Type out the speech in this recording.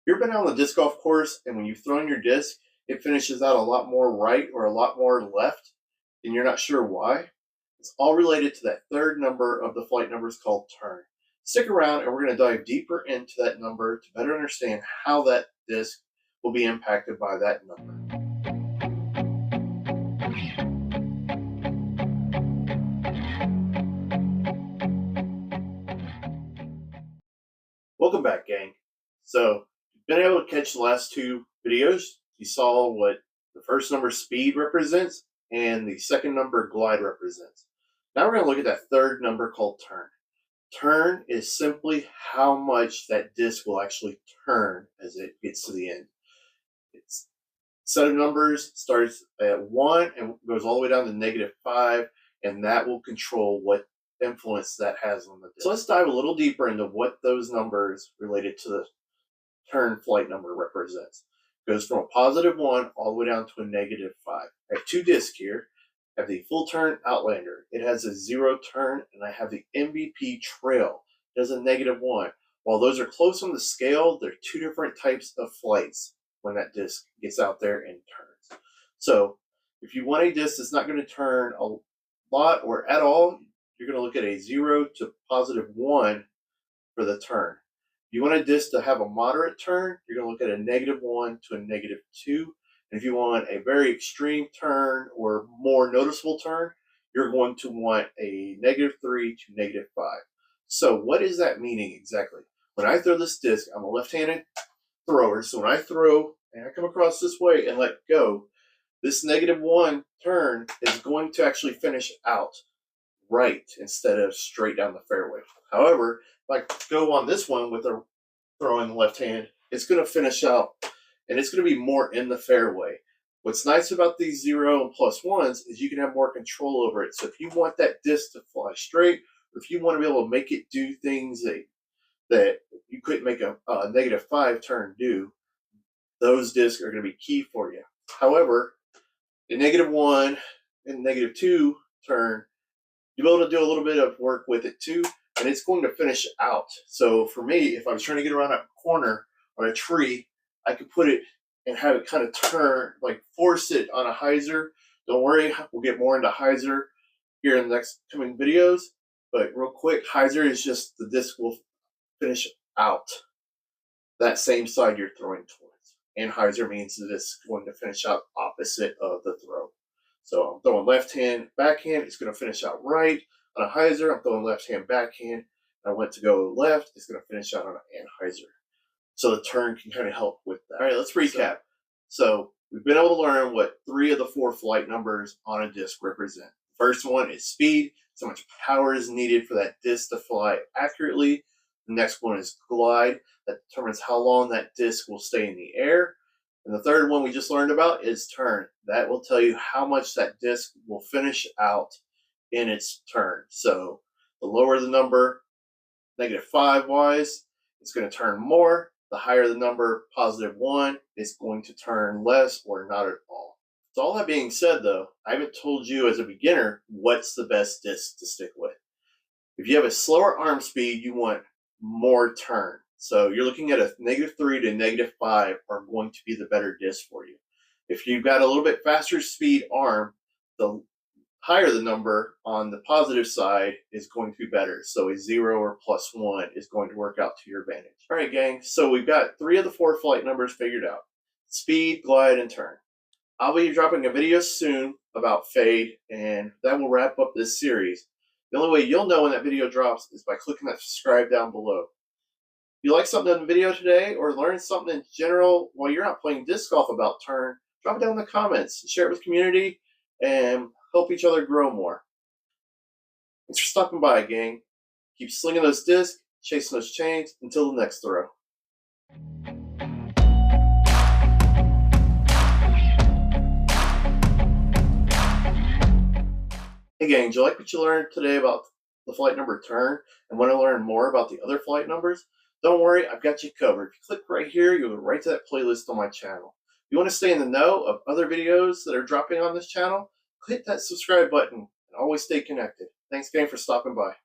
You ever been on the disc golf course and when you throw in your disc, it finishes out a lot more right or a lot more left, and you're not sure why? It's all related to that third number of the flight numbers called turn. Stick around and we're going to dive deeper into that number to better understand how that disc will be impacted by that number. Welcome back, gang. So, you've been able to catch the last two videos. You saw what the first number speed represents and the second number glide represents. Now we're going to look at that third number called turn. Turn is simply how much that disc will actually turn as it gets to the end. Its set of numbers starts at 1 and goes all the way down to -5, and that will control what influence that has on the disc. So let's dive a little deeper into what those numbers related to the turn flight number represents. It goes from a +1 all the way down to a -5. I have two discs here. I have the full turn Outlander. It has a 0 turn, and I have the MVP Trail. It has a -1. While those are close on the scale, they're two different types of flights when that disc gets out there and turns. So if you want a disc that's not going to turn a lot or at all, you're going to look at a 0 to +1 for the turn. If you want a disc to have a moderate turn, you're going to look at a -1 to a -2. And if you want a very extreme turn or more noticeable turn, you're going to want a -3 to -5. So what is that meaning exactly? When I throw this disc, I'm a left-handed thrower. So when I throw and I come across this way and let go, this -1 turn is going to actually finish out right instead of straight down the fairway. However, if I go on this one with a throw in the left hand, it's going to finish out and it's going to be more in the fairway. What's nice about these 0 and +1s is you can have more control over it. So if you want that disc to fly straight, or if you want to be able to make it do things that you couldn't make a -5 turn do, those discs are going to be key for you. However, the -1 and -2 turn, you'll be able to do a little bit of work with it too, and it's going to finish out. So for me, if I was trying to get around a corner on a tree, I could put it and have it kind of turn, like force it on a hyzer. Don't worry, we'll get more into hyzer here in the next coming videos. But real quick, hyzer is just the disc will finish out that same side you're throwing towards. And hyzer means that it's going to finish out opposite of the throw. So I'm throwing left hand, backhand, it's going to finish out right. On a hyzer, I'm throwing left hand, backhand. I went to go left, it's going to finish out on an hyzer. So the turn can kind of help with that. All right, let's recap. So we've been able to learn what 3 of the 4 flight numbers on a disc represent. The first one is speed, so much power is needed for that disc to fly accurately. The next one is glide, that determines how long that disc will stay in the air. And the third one we just learned about is turn. That will tell you how much that disc will finish out in its turn. So the lower the number, -5 wise, it's going to turn more. The higher the number, +1, is going to turn less or not at all. So all that being said though, I haven't told you as a beginner what's the best disc to stick with. If you have a slower arm speed, you want more turn. So you're looking at a -3 to -5 are going to be the better disc for you. If you've got a little bit faster speed arm, the higher the number on the positive side is going to be better. So a 0 or +1 is going to work out to your advantage. All right, gang. So we've got 3 of the 4 flight numbers figured out: speed, glide, and turn. I'll be dropping a video soon about fade, and that will wrap up this series. The only way you'll know when that video drops is by clicking that subscribe down below. If you like something in the video today or learn something in general while you're not playing disc golf about turn, drop it down in the comments, share it with the community, and help each other grow more. Thanks for stopping by, gang. Keep slinging those discs, chasing those chains. Until the next throw. Hey gang, did you like what you learned today about the flight number turn and want to learn more about the other flight numbers? Don't worry, I've got you covered. If you click right here, you'll go right to that playlist on my channel. If you want to stay in the know of other videos that are dropping on this channel, click that subscribe button and always stay connected. Thanks gang for stopping by.